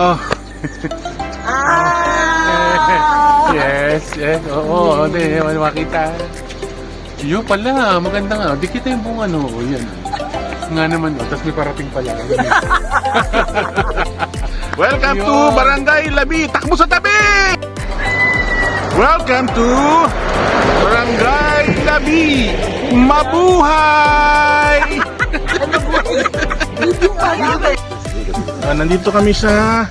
Oh. Yes, yes. Oo, hindi. Makita. Yun pala, maganda nga. Di kita yung buong ano. O, yan. Nga naman. O, tapos may parating pala. Welcome to Barangay Labi. Takbo sa tabi! Welcome to Barangay Labi. Mabuhay! Nandito kami sa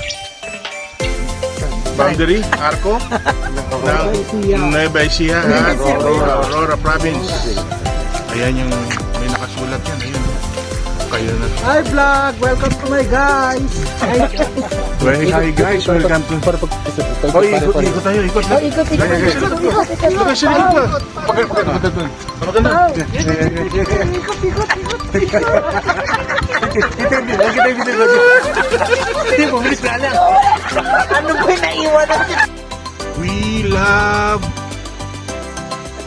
boundary, Arco ng Nueva Ecija, Aurora Province. Ayan yung may nakasulat yan. Ayun. Kayo na. Hi vlog! Welcome to my guys! Hi guys, welcome to... Oh, ikot tayo, ikot lang. Ikot kasi ikot. Pagod doon. Maganda. Hindi mo, bilis na lang. Ano ba yung naiwan natin? We love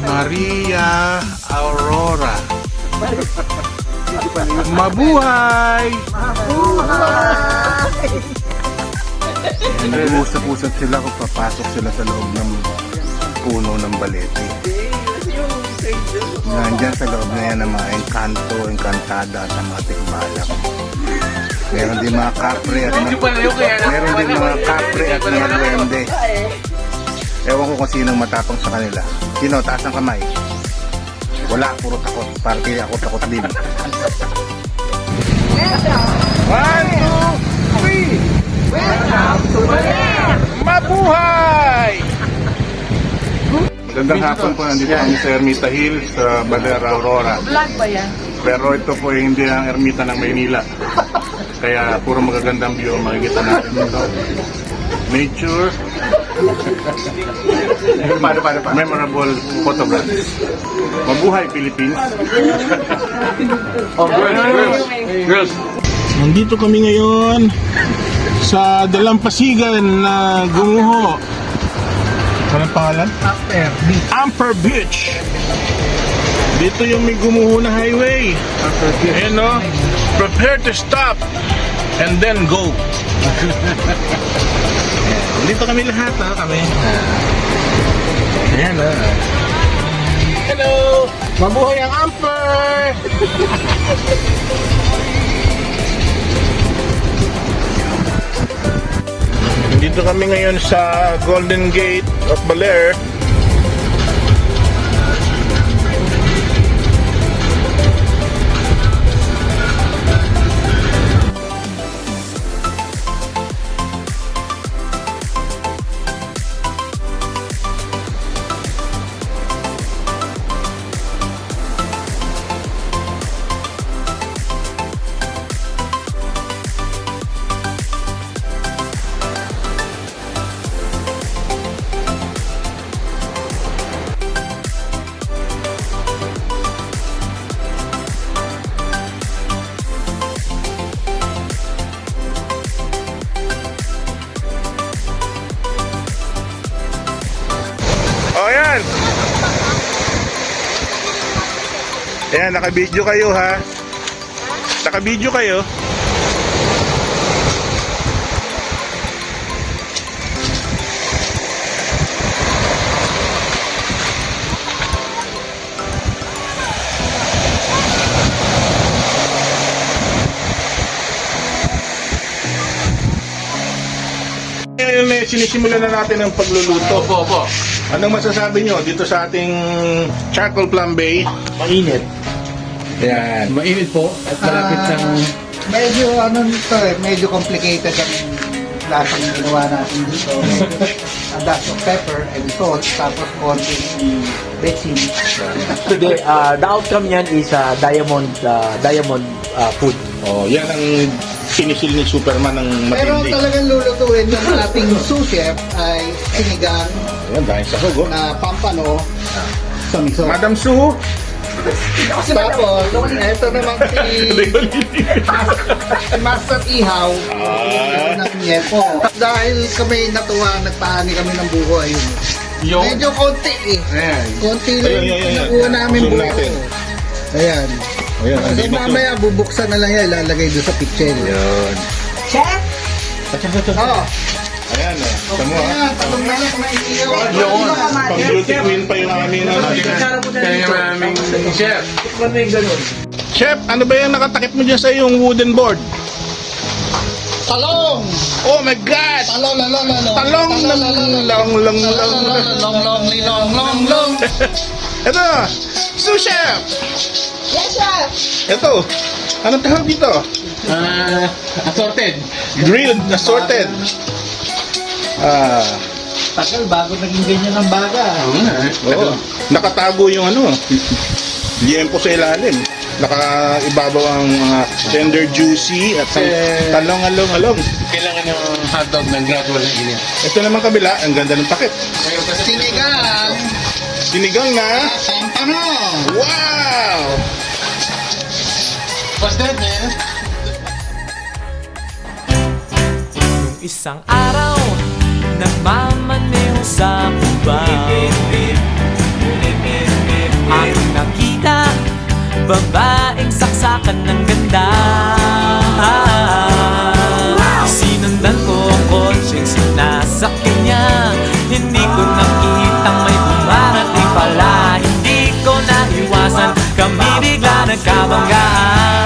Maria Aurora. Mabuhay! Mabuhay! Nag-uusap-usap sila kung papasok sila sa loob ng puno ng balete. Nandiyan sa loob na yan ang mga engkanto, engkantada at ang mga tikbalak. Meron din mga kapre at mga duwende. Ewan ko kung sinong matapang sa kanila. Sino? Taas ang kamay. Wala, puro takot. Parang kaya ako takot din. 1, 2, 3! Welcome to Baler! Mabuhay! Magandang hapon po. Nandito kami sa Ermita Hills, sa Baler, Aurora. Vlog ba yan? Pero ito po hindi ang Ermita ng Maynila. Kaya puro magagandang view ang makikita natin dito. Nature. Memorable photographs. Mabuhay, Philippines. Oh, girls. Nandito kami ngayon sa Dalampasigan na Gumuho. Anong pangalan? Amper Beach. Dito yung may Gumuho na highway. Ayan o. Prepare to stop and then go. Dito kami lahat ha, kami. Ayan ha. Hello! Mabuhay ang Amper! Dito kami ngayon sa Golden Gate of Baler. O yan. Ayan, naka-video kayo ha. Naka-video kayo. Ngayon sinisimulan na natin ang pagluluto. Opo. Anong masasabi nyo dito sa ating charcoal flambe? Mainit. Yan. Mainit po at malapit ng... Medyo ano nito medyo complicated ang lasang ginawa natin dito. A dash of pepper and salt, tapos konting basil. Today, the outcome niyan is diamond food. Oh, yan ang sinisil ni Superman ng Pero matindi. talagang lulutuin ng ating sous chef ay sinigang Ayan, dahil sa hugo. na pampano sa miso. Madam Sue. Tapos, ito naman si Master Ihaw ng Niepo. Dahil kami natuwa, nagpahani kami ng buko, ayun. Medyo konti eh. Ayan. Konti lang Ayan. nakuha namin Zoom buko. natin. Ayan. Ayan, So hindi mamaya bubuksan na lang yan, ilalagay doon sa pitchen. Ayan. Chef! Oo. Ayan, eh. Tamo, ha? Ayan, talong na lang, may iyaw. Yun. Pang-beauty queen pa yung aming ano. Kaya yung aming chef. Tikman mo yung ganun. Chef, ano ba yung nakatakip mo dyan sa yung wooden board? Talong! Oh my God! Talong, talong, talong. Talong lang. Long. Ito, sous chef! Yes, chef! Ito, anong tawag dito? Assorted. Grilled, assorted. Ah, Tagal, bago naging ganyan ang baga. Oo nga. oo. Nakatago yung ano, liempo sa ilalim. Nakaibabaw ang mga tender juicy at talong-along-along. Kailangan ng hotdog ng gradual na init. Ito naman kabila, ang ganda ng takip. Sinigang! Sinigang na, Sampano! wow! What's that, man? Isang araw, nagmamaneho sa bubang Aking nakita, babaeng saksakan ng ganda Sinundan ko ang kotse, sinasakyan niya Hindi ko nakitang may dumarating pala Hindi ko naiwasan, kami bigla nagkabanggaan